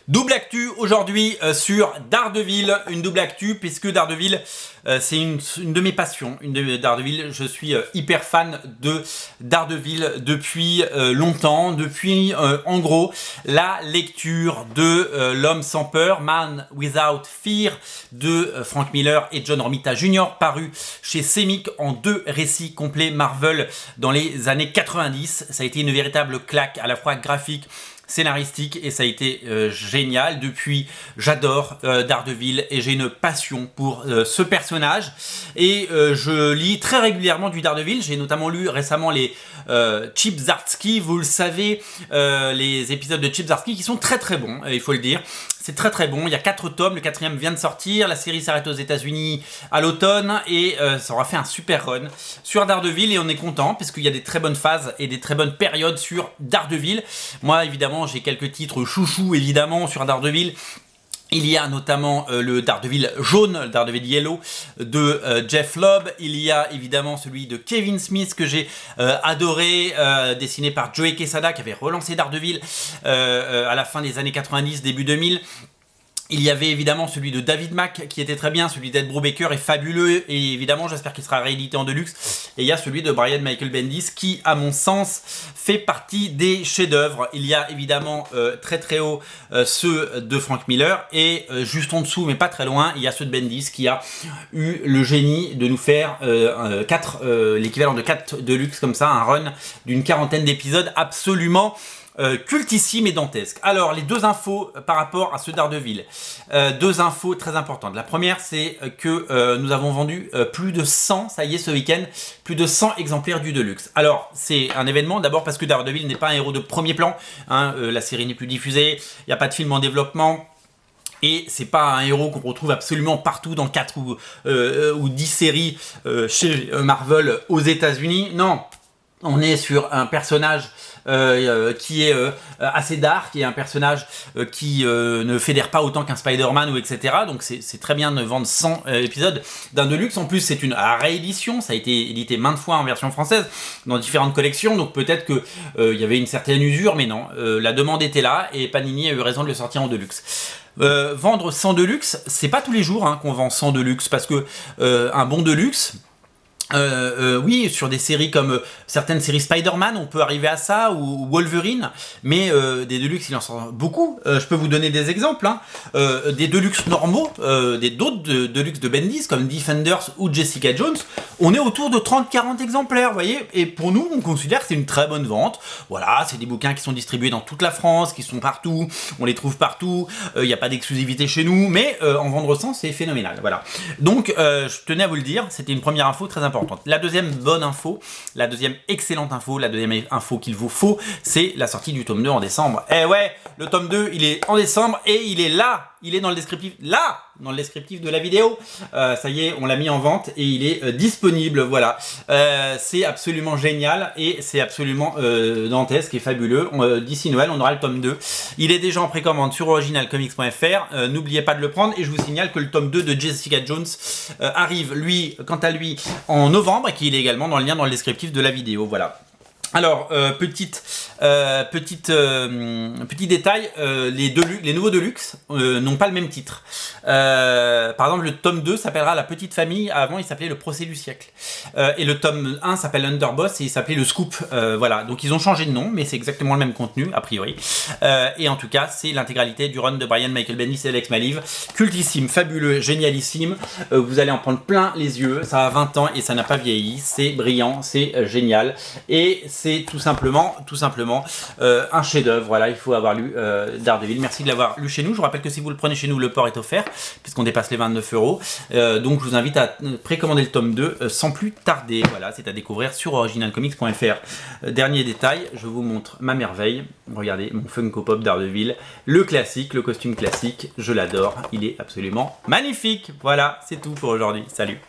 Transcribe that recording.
Double actu aujourd'hui sur Daredevil, une double actu puisque Daredevil c'est une de mes passions, Daredevil. Je suis hyper fan de Daredevil depuis longtemps, depuis en gros la lecture de L'Homme sans peur, Man Without Fear de Frank Miller et John Romita Jr. paru chez Semic en 2 récits complets Marvel dans les années 90. Ça a été une véritable claque à la fois graphique, scénaristique et ça a été génial. Depuis, j'adore Daredevil et j'ai une passion pour ce personnage et je lis très régulièrement du Daredevil. J'ai notamment lu récemment les Chip Zdarsky, vous le savez, les épisodes de Chip Zdarsky qui sont très très bons, il faut le dire. C'est très très bon, il y a 4 tomes, le 4e vient de sortir, la série s'arrête aux États-Unis à l'automne et ça aura fait un super run sur Daredevil et on est content parce qu'il y a des très bonnes phases et des très bonnes périodes sur Daredevil. Moi évidemment j'ai quelques titres chouchous évidemment sur Daredevil. Il y a notamment le Daredevil jaune, le Daredevil yellow de Jeff Lobb. Il y a évidemment celui de Kevin Smith que j'ai adoré, dessiné par Joe Quesada qui avait relancé Daredevil à la fin des années 90, début 2000. Il y avait évidemment celui de David Mack qui était très bien, celui d'Ed Brubaker est fabuleux et évidemment j'espère qu'il sera réédité en deluxe. Et il y a celui de Brian Michael Bendis qui à mon sens fait partie des chefs-d'œuvre. Il y a évidemment très très haut ceux de Frank Miller et juste en dessous mais pas très loin il y a ceux de Bendis qui a eu le génie de nous faire l'équivalent de 4 deluxe comme ça, un run d'une 40aine d'épisodes absolument cultissime et dantesque. Alors les deux infos par rapport à ce Daredevil, deux infos très importantes. La première c'est que nous avons vendu plus de 100, ça y est ce week-end, plus de 100 exemplaires du Deluxe. Alors c'est un événement d'abord parce que Daredevil n'est pas un héros de premier plan, hein, la série n'est plus diffusée, il n'y a pas de film en développement. Et c'est pas un héros qu'on retrouve absolument partout dans 4 ou 10 séries chez Marvel aux États-Unis. Non, on est sur un personnage qui est assez dark, qui est un personnage qui ne fédère pas autant qu'un Spider-Man ou etc. Donc c'est très bien de vendre 100 épisodes d'un Deluxe. En plus c'est une réédition, ça a été édité maintes fois en version française dans différentes collections. Donc peut-être que il y avait une certaine usure, mais non, la demande était là et Panini a eu raison de le sortir en Deluxe. Vendre 100 Deluxe, c'est pas tous les jours hein, qu'on vend 100 Deluxe parce que un bon Deluxe, oui, sur des séries comme certaines séries Spider-Man, on peut arriver à ça, ou Wolverine, mais des Deluxe, il en sort beaucoup. Je peux vous donner des exemples, hein. Des Deluxe normaux, d'autres Deluxe de Bendis, comme Defenders ou Jessica Jones, on est autour de 30-40 exemplaires, vous voyez, et pour nous, on considère que c'est une très bonne vente. Voilà, c'est des bouquins qui sont distribués dans toute la France, qui sont partout, on les trouve partout, il n'y a pas d'exclusivité chez nous, mais en vendre 100, c'est phénoménal, voilà. Donc, je tenais à vous le dire, c'était une première info très importante. La deuxième bonne info, la deuxième excellente info, la deuxième info qu'il vous faut, c'est la sortie du tome 2 en décembre. Eh ouais, le tome 2, il est en décembre et il est là, il est dans le descriptif, là, dans le descriptif de la vidéo. Ça y est, on l'a mis en vente et il est disponible, voilà. C'est absolument génial et c'est absolument dantesque et fabuleux. D'ici Noël, on aura le tome 2. Il est déjà en précommande sur originalcomics.fr. N'oubliez pas de le prendre et je vous signale que le tome 2 de Jessica Jones arrive, lui, quant à lui, en novembre et qu'il est également dans le lien dans le descriptif de la vidéo, voilà. Alors, petit détail, les nouveaux Deluxe n'ont pas le même titre. Par exemple, le tome 2 s'appellera La Petite Famille, avant il s'appelait Le Procès du siècle. Et le tome 1 s'appelle Underboss et il s'appelait Le Scoop. Voilà, donc ils ont changé de nom, mais c'est exactement le même contenu, a priori. Et en tout cas, c'est l'intégralité du run de Brian Michael Bendis et Alex Maleev. Cultissime, fabuleux, génialissime. Vous allez en prendre plein les yeux, ça a 20 ans et ça n'a pas vieilli. C'est brillant, c'est génial. Et c'est tout simplement un chef-d'œuvre. Voilà, il faut avoir lu Daredevil. Merci de l'avoir lu chez nous. Je vous rappelle que si vous le prenez chez nous, le port est offert puisqu'on dépasse les 29 €. Donc je vous invite à précommander le tome 2 sans plus tarder. Voilà, c'est à découvrir sur originalcomics.fr. Dernier détail, je vous montre ma merveille. Regardez mon Funko Pop Daredevil, le classique, le costume classique. Je l'adore. Il est absolument magnifique. Voilà, c'est tout pour aujourd'hui. Salut.